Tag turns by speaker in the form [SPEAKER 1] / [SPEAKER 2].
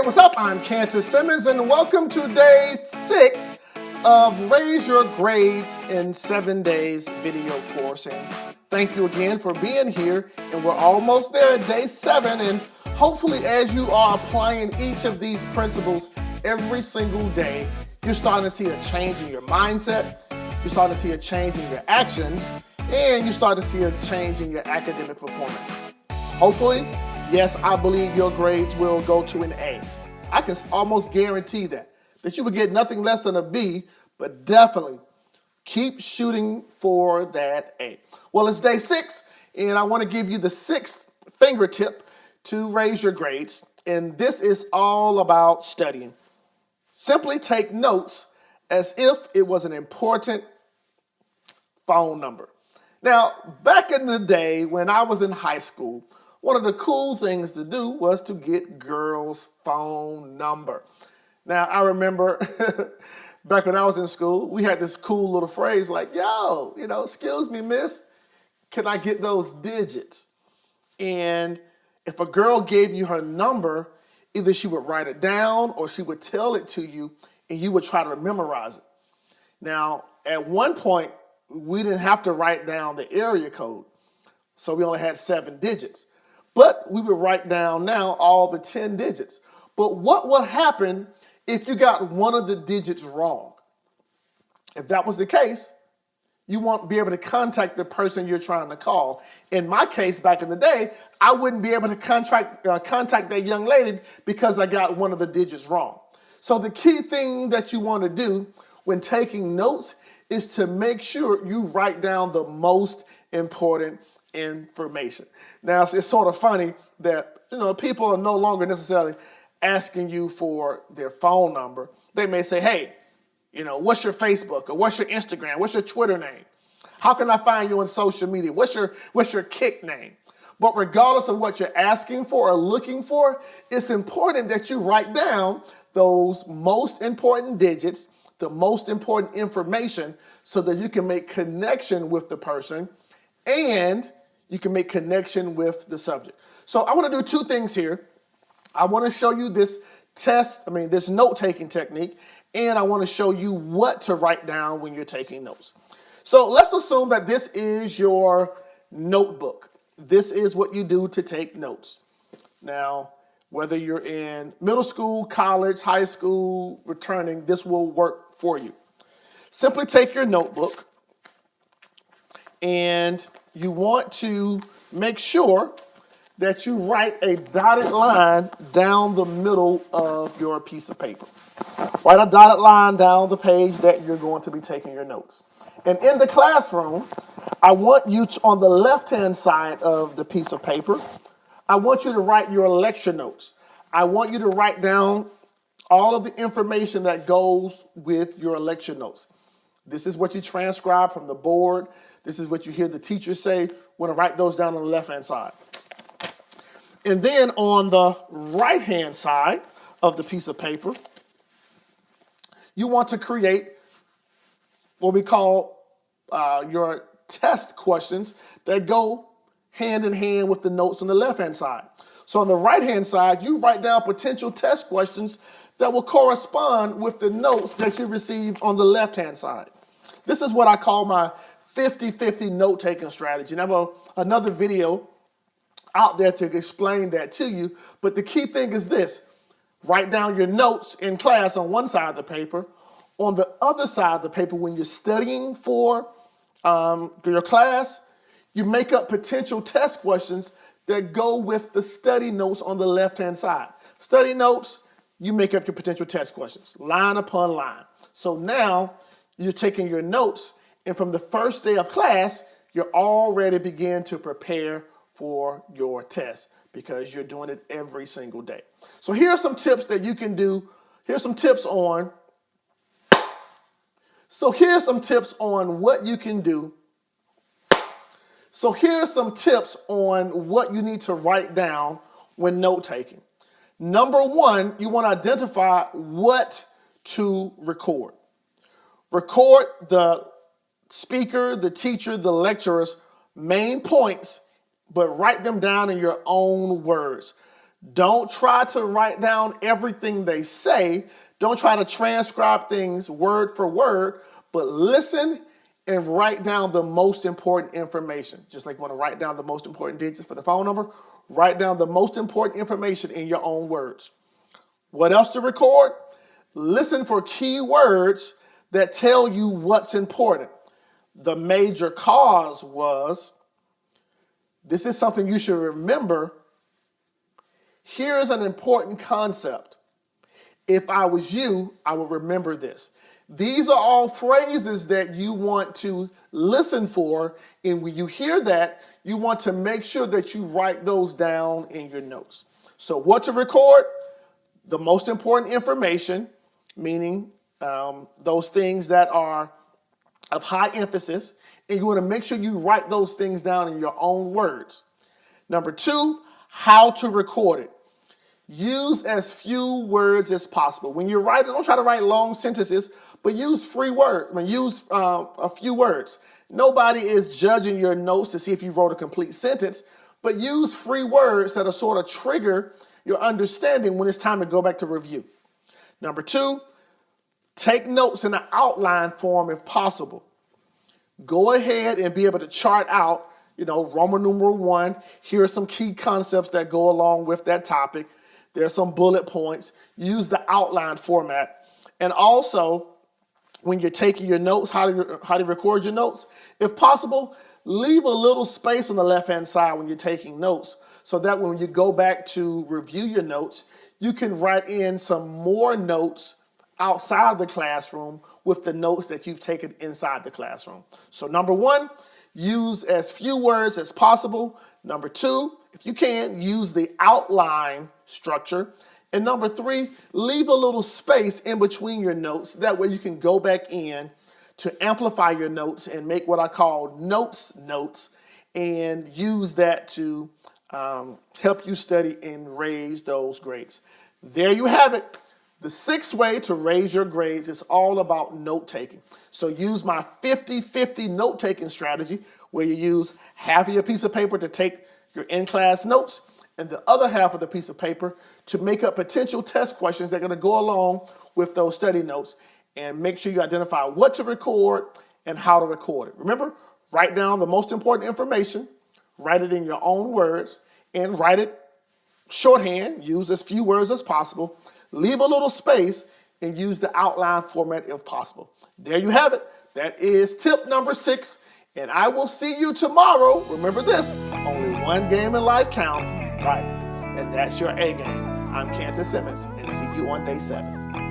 [SPEAKER 1] what's up? I'm Kantis Simmons, and welcome to day 6 of Raise Your Grades in 7 Days video course. And thank you again for being here. And we're almost there at day 7. And hopefully, as you are applying each of these principles every single day, you're starting to see a change in your mindset. You're starting to see a change in your actions, and you start to see a change in your academic performance. Hopefully, yes, I believe your grades will go to an A. I can almost guarantee that you will get nothing less than a B, but definitely keep shooting for that A. Well, it's day 6, and I want to give you the 6th fingertip to raise your grades, and this is all about studying. Simply take notes as if it was an important phone number. Now, back in the day when I was in high school, one of the cool things to do was to get girls' phone number. Now, I remember back when I was in school, we had this cool little phrase like, yo, excuse me, miss, can I get those digits? And if a girl gave you her number, either she would write it down or she would tell it to you and you would try to memorize it. Now, at one point, we didn't have to write down the area code, so we only had 7 digits. But we would write down now all the 10 digits. But what would happen if you got one of the digits wrong? If that was the case, you won't be able to contact the person you're trying to call. In my case, back in the day, I wouldn't be able to contact that young lady because I got one of the digits wrong. So the key thing that you want to do when taking notes is to make sure you write down the most important information. Now, it's sort of funny that people are no longer necessarily asking you for their phone number. They may say, hey, what's your Facebook or what's your Instagram? What's your Twitter name? How can I find you on social media? What's your kick name? But regardless of what you're asking for or looking for, it's important that you write down those most important digits, the most important information, so that you can make connection with the person and you can make connection with the subject. So I want to do 2 things here. I want to show you this this note-taking technique, and I want to show you what to write down when you're taking notes. So let's assume that this is your notebook. This is what you do to take notes. Now, whether you're in middle school, college, high school, returning, this will work for you. Simply take your notebook, and you want to make sure that you write a dotted line down the middle of your piece of paper. Write a dotted line down the page that you're going to be taking your notes. And in the classroom, I want you to, on the left-hand side of the piece of paper, I want you to write your lecture notes. I want you to write down all of the information that goes with your lecture notes. This is what you transcribe from the board. This is what you hear the teacher say. You want to write those down on the left-hand side. And then on the right-hand side of the piece of paper, you want to create what we call your test questions that go hand in hand with the notes on the left-hand side. So on the right-hand side, you write down potential test questions that will correspond with the notes that you received on the left-hand side. This is what I call my 50-50 note-taking strategy. And I have another video out there to explain that to you. But the key thing is this. Write down your notes in class on one side of the paper. On the other side of the paper, when you're studying for your class, you make up potential test questions that go with the study notes on the left-hand side. Study notes, you make up your potential test questions, line upon line. So now you're taking your notes, and from the first day of class, you're already begin to prepare for your test because you're doing it every single day. So here are some tips that you can do. Here's some tips on what you can do. So here's some tips on what you need to write down when note taking. Number 1, you want to identify what to record. Record the speaker, the teacher, the lecturer's main points, but write them down in your own words. Don't try to write down everything they say. Don't try to transcribe things word for word, but listen and write down the most important information. Just like you want to write down the most important digits for the phone number, write down the most important information in your own words. What else to record? Listen for key words that tell you what's important. The major cause was, this is something you should remember. Here is an important concept. If I was you, I would remember this. These are all phrases that you want to listen for, and when you hear that, you want to make sure that you write those down in your notes. So what to record? The most important information, meaning those things that are of high emphasis, and you want to make sure you write those things down in your own words. Number 2, how to record it. Use as few words as possible. When you're writing, don't try to write long sentences, but use use a few words. Nobody is judging your notes to see if you wrote a complete sentence, but use free words that'll sort of trigger your understanding when it's time to go back to review. Number 2, take notes in an outline form if possible. Go ahead and be able to chart out, Roman numeral 1. Here are some key concepts that go along with that topic. There's some bullet points. Use the outline format. And also, when you're taking your notes, how to record your notes, if possible, leave a little space on the left-hand side when you're taking notes so that when you go back to review your notes, you can write in some more notes outside the classroom with the notes that you've taken inside the classroom. So number 1, use as few words as possible. Number 2, if you can, use the outline structure. And number 3, leave a little space in between your notes. That way you can go back in to amplify your notes and make what I call notes and use that to help you study and raise those grades. There you have it. The 6th way to raise your grades is all about note-taking. So use my 50-50 note-taking strategy where you use half of your piece of paper to take your in-class notes and the other half of the piece of paper to make up potential test questions that are going to go along with those study notes, and make sure you identify what to record and how to record it. Remember, write down the most important information, write it in your own words, and write it shorthand. Use as few words as possible. Leave a little space and use the outline format if possible. There you have it. That is tip number 6. And I will see you tomorrow. Remember this, only one game in life counts, right? And that's your A game. I'm Kantis Simmons, and see you on day 7.